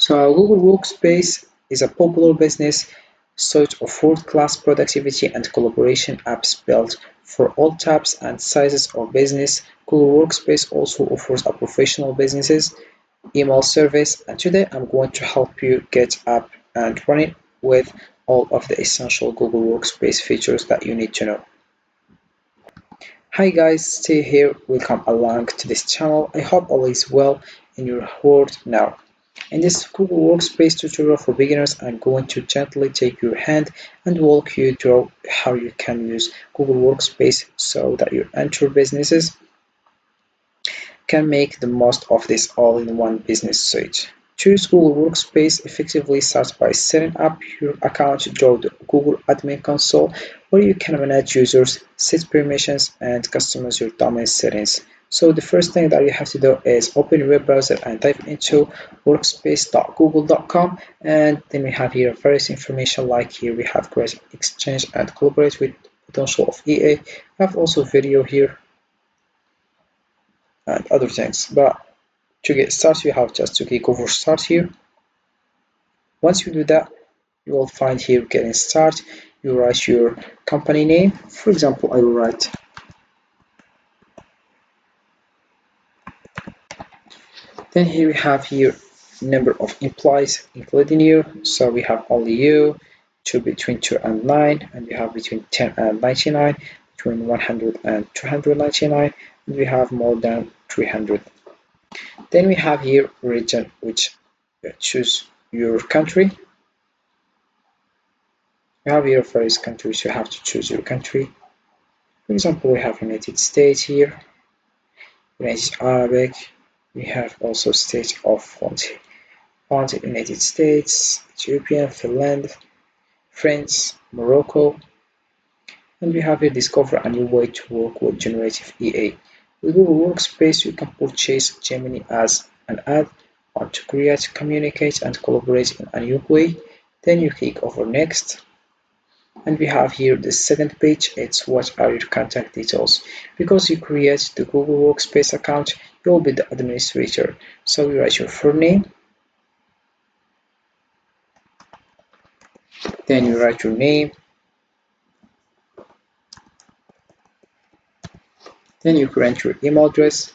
Google Workspace is a popular business suite of world-class productivity and collaboration apps built for all types and sizes of business. Google Workspace also offers a professional businesses email service, and today I'm going to help you get up and running with all of the essential Google Workspace features that you need to know. Hi guys, stay here, welcome along to this channel. I hope all is well in your world now. In this Google Workspace tutorial for beginners, I'm going to gently take your hand and walk you through how you can use Google Workspace so that your entire businesses can make the most of this all-in-one business suite. Choose Google Workspace effectively starts by setting up your account through the Google Admin Console, where you can manage users, set permissions, and customize your domain settings. So the first thing that you have to do is open your web browser and type into workspace.google.com, and then we have here various information like here we have create, exchange, and collaborate with potential of EA. We have also video here and other things. But to get started, you have just to click over start here. Once you do that, you will find here getting started. You write your company name. For example, I will write then here we have here number of employees including you. So we have only you, between 2 and 9, and we have between 10 and 99, between 100 and 299, and we have more than 300. Then we have here region, which choose your country. You have here various countries, you have to choose your country. For example, we have United States here, United Arabic, we have also state of United States, Ethiopian, Finland, France, Morocco, and we have here discover a new way to work with generative EA. With Google Workspace, you can purchase Gemini as an add-on to create, communicate, and collaborate in a new way. Then you click over next. And we have here the second page, it's what are your contact details. Because you create the Google Workspace account, you will be the administrator. So you write your full name, then you write your name, then you create your email address,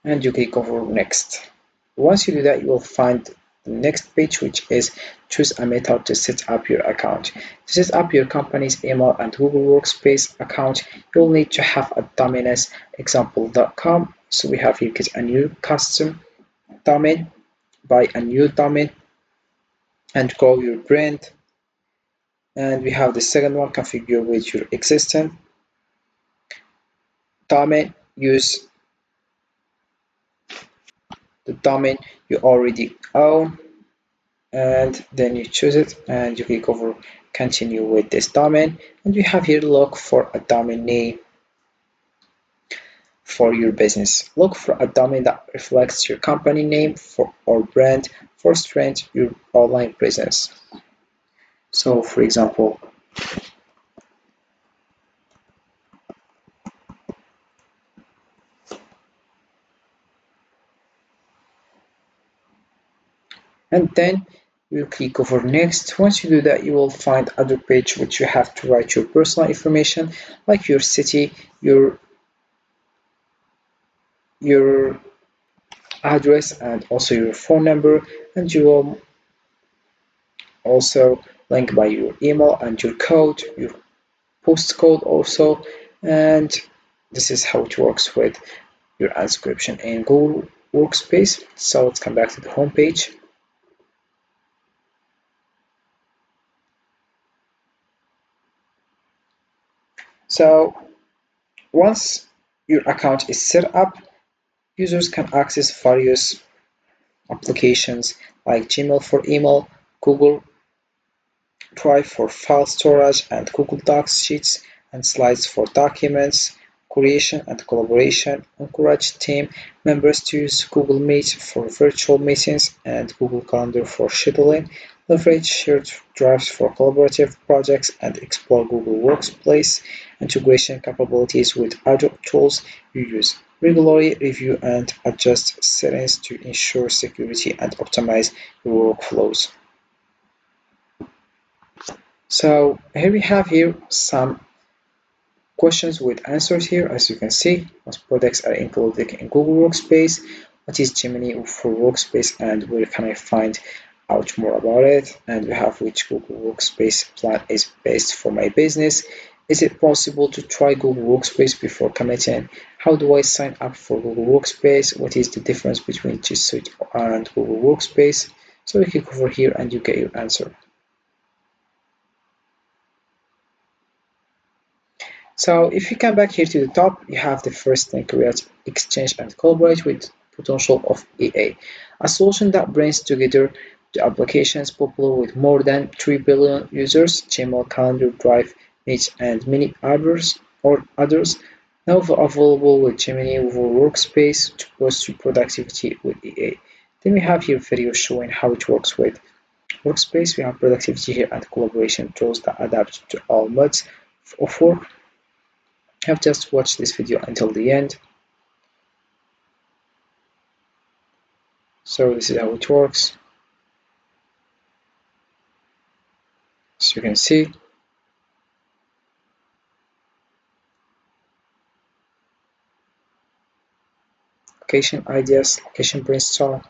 and you click over next. Once you do that, you will find the next page, which is choose a method to set up your account. To set up your company's email and Google Workspace account, you'll need to have a domain as example.com. So we have here get a new custom domain, buy a new domain, and call your brand. And we have the second one, configure with your existing domain, use the domain you already own, and then you choose it and you click over continue with this domain, and we have here look for a domain name for your business. Look for a domain that reflects your company name for or brand for strength your online presence. So for example, and then you click over next. Once you do that, you will find other page which you have to write your personal information like your city, your address, and also your phone number, and you will also link by your email and your code, your postcode also, and this is how it works with your inscription in Google Workspace. So let's come back to the home page. So once your account is set up, users can access various applications like Gmail for email, Google Drive for file storage, and Google Docs sheets and slides for documents creation and collaboration. Encourage team members to use Google Meet for virtual meetings and Google Calendar for scheduling. Leverage shared drives for collaborative projects and explore Google Workspace integration capabilities with other tools you use. Regularly review and adjust settings to ensure security and optimize your workflows. So here we have here some questions with answers here. As you can see, most products are included in Google Workspace. What is Gemini for Workspace and where can I find out more about it? And we have which Google Workspace plan is best for my business. Is it possible to try Google Workspace before committing? How do I sign up for Google Workspace? What is the difference between G Suite and Google Workspace? So we click over here and you get your answer. So if you come back here to the top, you have the first thing, create, exchange, and collaborate with potential of a solution that brings together the applications popular with more than 3 billion users, Gmail, Calendar, Drive, Meet, and many others, now available with Gemini over Workspace to boost your productivity with EA. Then we have here video showing how it works with Workspace. We have productivity here and collaboration tools that adapt to all modes of work. Have just watched this video until the end. So this is how it works. As you can see, location ideas, location brainstorm,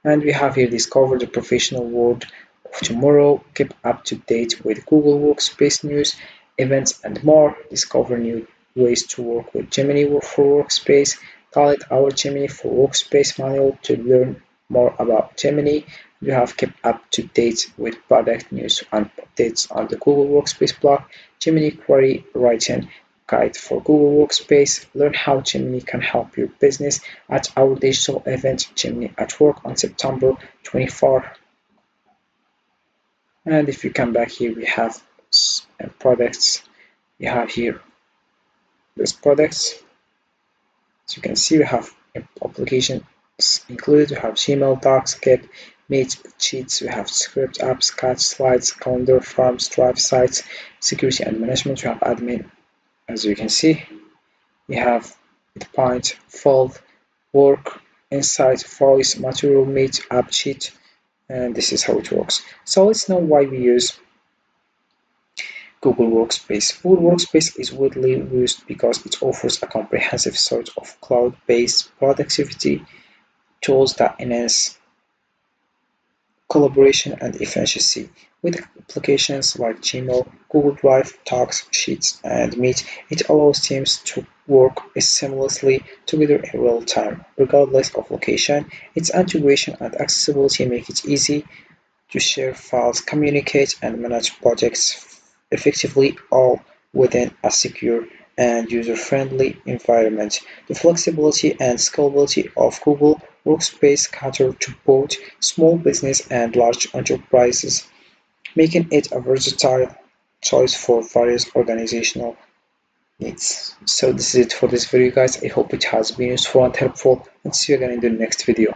and we have here discover the professional world of tomorrow, keep up to date with Google Workspace news, events, and more. Discover new ways to work with Gemini for Workspace. Download our Gemini for Workspace manual to learn more about Gemini. You have kept up to date with product news and updates on the Google Workspace blog, Gemini query writing guide for Google Workspace. Learn how Gemini can help your business at our digital event, Gemini at Work, on September 24th. And if you come back here, we have products. We have here these products. As you can see, we have applications included. We have Gmail, Docs, Get, Meet, Sheets. We have Script, Apps, Catch, Slides, Calendar, Forms, Drive, Sites, Security and Management. We have Admin. As you can see, we have Point, Fold, Work, Insight, Voice, Material, Meet, App Sheet, and this is how it works. So let's know why we use Google Workspace. Google Workspace is widely used because it offers a comprehensive suite of cloud-based productivity tools that enhance collaboration and efficiency. With applications like Gmail, Google Drive, Docs, Sheets, and Meet, it allows teams to work seamlessly together in real time, regardless of location. Its integration and accessibility make it easy to share files, communicate, and manage projects effectively, all within a secure and user-friendly environment. The flexibility and scalability of Google Workspace cater to both small business and large enterprises, making it a versatile choice for various organizational needs. So this is it for this video, guys. I hope it has been useful and helpful, and see you again in the next video.